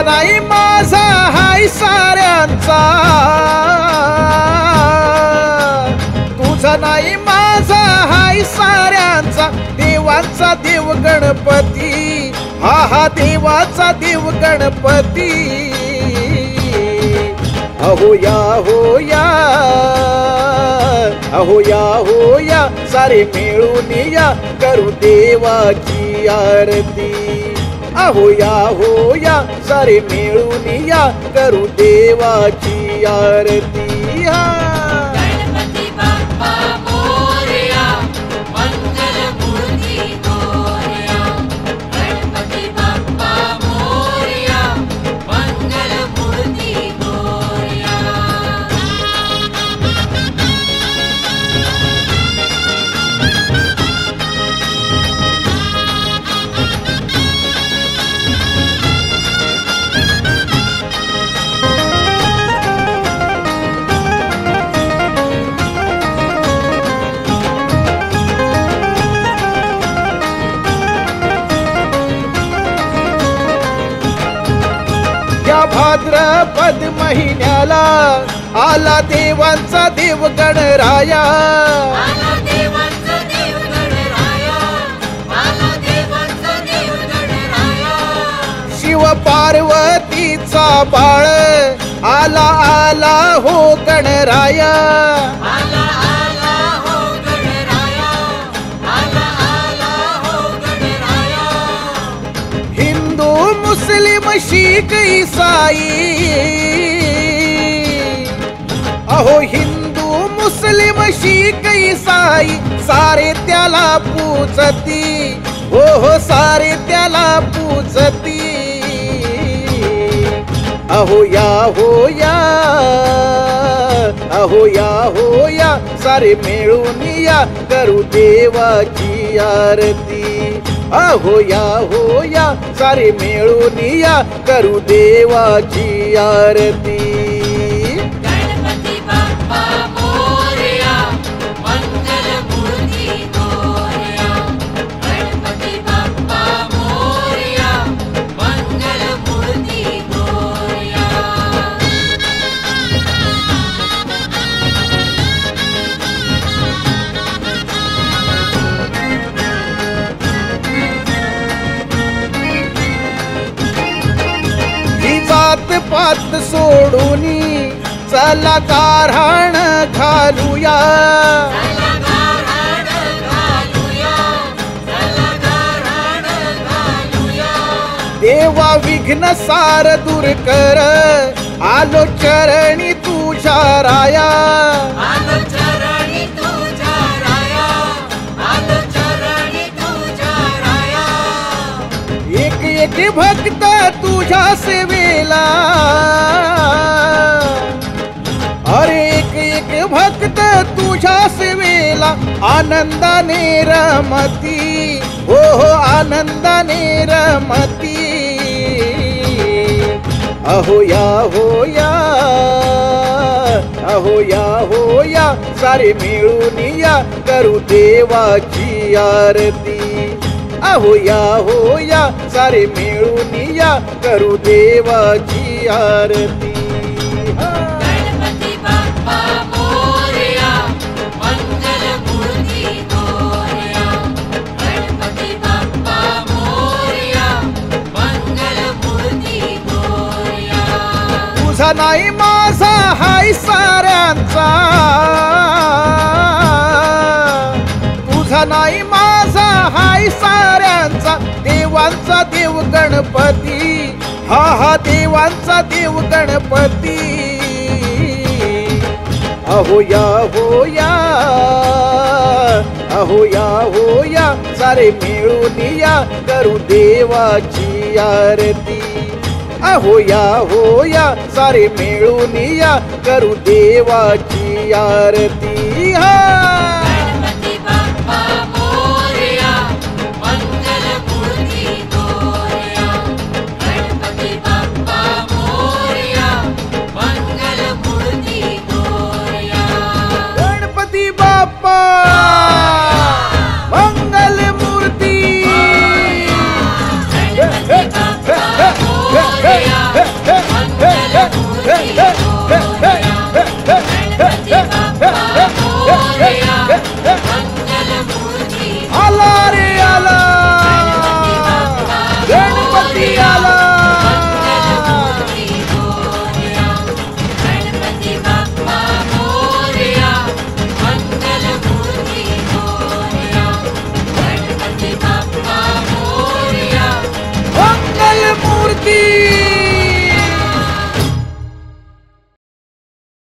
नाही माझा हाय साऱ्यांचा, तुझा नाही माझा हाय साऱ्यांचा, देवांचा देव गणपती, हा हा देवाचा देव गणपती. अहो या हो या, अहो या हो या, सारे मिळून या करू देवाची आरती. अहो या हो या, सारे मिळून या करू देवाची आरती. गणपती बाप्पा मोरया, मंगल मूर्ती मोरया. गणपती बाप्पा मोरया, मंगल मूर्ती मोरया. या भाद्रपद महिन्याला आला देवांचा देव गणराया. आला देवांचा देव गणराया, आला देवांचा देव गणराया. शिव पार्वतीचा बाळ आला आला हो गणराया. आला आला हो गणराया, आला आला हो गणराया. हिंदू मुस्लिम शीख ईसाई, अहो हिंदू मुस्लिम शीख ईसाई सारे त्याला पूजती, हो हो सारे त्याला पूजती. अहो या हो या, अहो या हो या, सारे मिळून या करू देवाची आरती. अहो या हो या, सारे मिळून या करू देवाची आरती. गणपती बाप्पा मोरया, मंगल मूर्ती मोरया. गणपती बाप्पा मोरया, मंगल मूर्ती मोरया. ही जात पात सोडूनी चला गाऱ्हाण घालूया. चला गाऱ्हाण घालूया, चला गाऱ्हाण घालूया. देवा विघ्न सार दूर कर, आलो चरणी तुझ्या राया. आलो चरणी तुझ्या राया, आलो चरणी तुझ्या राया. एक एक भक्त तुझ्या सेवेला, अरे एक एक भक्त तुझ्या सेवेला आनंदाने रमती, हो हो आनंदाने रमती. अहो या हो या, अहो या हो या, सारे मिळून या करू देवाची आरती. अहो या हो या, सारे मिळून या करू देवाची आरती. गणपती बाप्पा मोरया, मंगल मूर्ती मोरया. गणपती बाप्पा मोरया, मंगल मूर्ती मोरया. तुझा नाही माझा हाय साऱ्यांचा, तुझा नाही माझा हाय साऱ्यांचा, देवांचा देव गणपती, हा हा देवांचा देव गणपती. अहो या हो या, अहो या हो या, सारे मिळून या करू देवाची आरती. अहो या हो या, सारे मिळून या करू देवाची आरती. हा